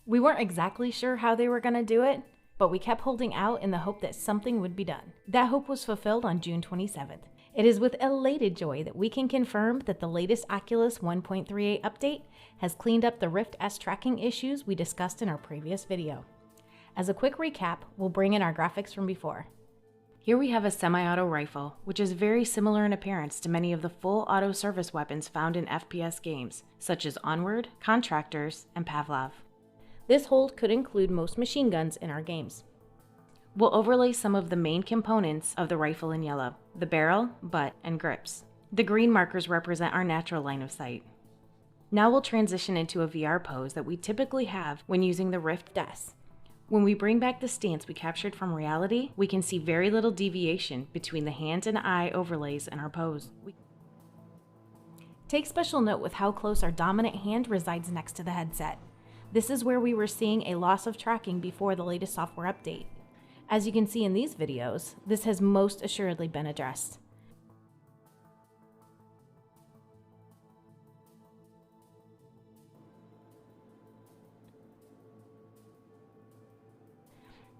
We weren't exactly sure how they were going to do it, but we kept holding out in the hope that something would be done. That hope was fulfilled on June 27th. It is with elated joy that we can confirm that the latest Oculus 1.38 update has cleaned up the Rift S tracking issues we discussed in our previous video. As a quick recap, we'll bring in our graphics from before. Here we have a semi-auto rifle, which is very similar in appearance to many of the full auto service weapons found in FPS games, such as Onward, Contractors, and Pavlov. This hold could include most machine guns in our games. We'll overlay some of the main components of the rifle in yellow: the barrel, butt, and grips. The green markers represent our natural line of sight. Now we'll transition into a VR pose that we typically have when using the Rift S. When we bring back the stance we captured from reality, we can see very little deviation between the hand and eye overlays in our pose. Take special note with how close our dominant hand resides next to the headset. This is where we were seeing a loss of tracking before the latest software update. As you can see in these videos, this has most assuredly been addressed.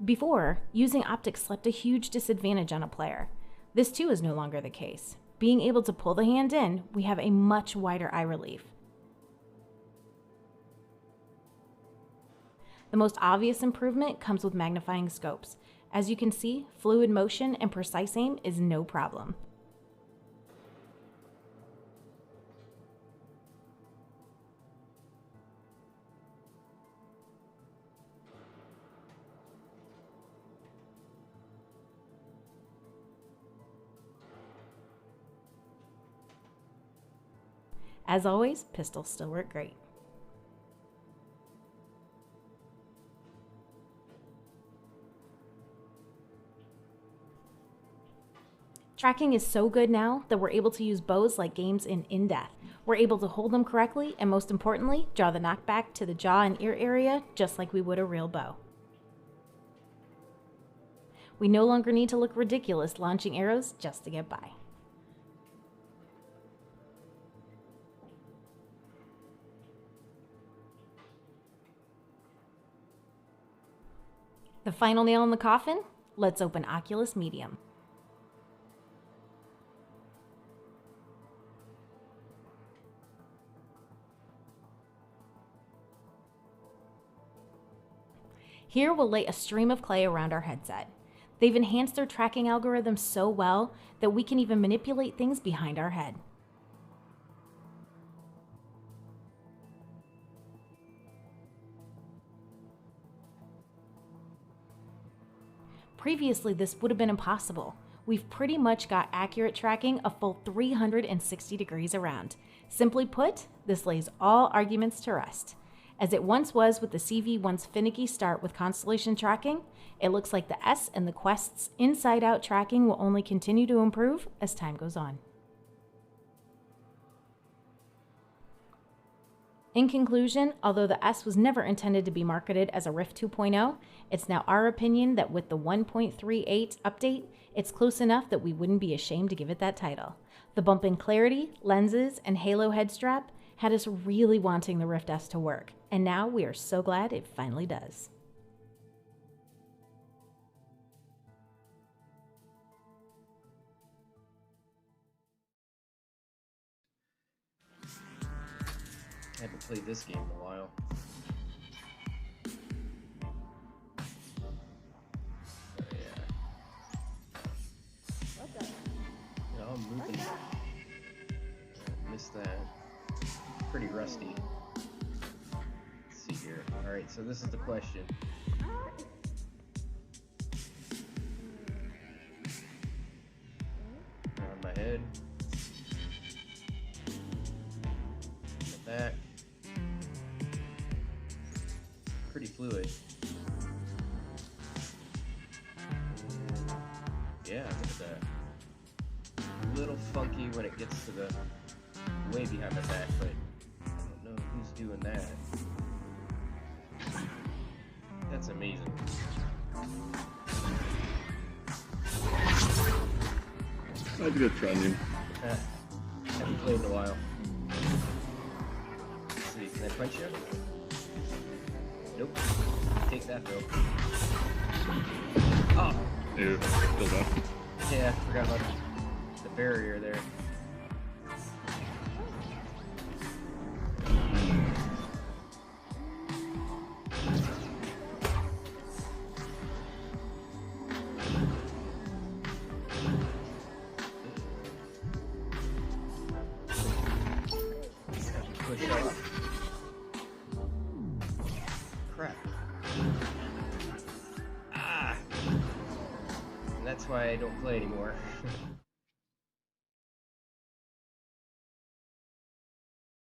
Before, using optics left a huge disadvantage on a player. This too is no longer the case. Being able to pull the hand in, we have a much wider eye relief. The most obvious improvement comes with magnifying scopes. As you can see, fluid motion and precise aim is no problem. As always, pistols still work great. Tracking is so good now that we're able to use bows like games in Death. We're able to hold them correctly and, most importantly, draw the knockback to the jaw and ear area just like we would a real bow. We no longer need to look ridiculous launching arrows just to get by. The final nail in the coffin? Let's open Oculus Medium. Here we'll lay a stream of clay around our headset. They've enhanced their tracking algorithms so well that we can even manipulate things behind our head. Previously, this would have been impossible. We've pretty much got accurate tracking a full 360 degrees around. Simply put, this lays all arguments to rest. As it once was with the CV1's finicky start with constellation tracking, it looks like the S and the Quest's inside-out tracking will only continue to improve as time goes on. In conclusion, although the S was never intended to be marketed as a Rift 2.0, it's now our opinion that with the 1.38 update, it's close enough that we wouldn't be ashamed to give it that title. The bump in clarity, lenses, and halo head strap had us really wanting the Rift S to work, and now we are so glad it finally does. I haven't played this game in a while. Oh, yeah. What the? Yeah, I'm moving. Missed that. Pretty rusty. Let's see here. Alright, so this is the question. Around my head. The back. Pretty fluid. Yeah, look at that. A little funky when it gets to the way behind my back, but I don't know who's doing that. That's amazing. That's a good try, dude. Haven't played in a while. Let's see, can I punch you? Nope. Take that, Bill. Oh! Ew, still down. Yeah, I forgot about the barrier there. Push off. Crap. Ah! And that's why I don't play anymore.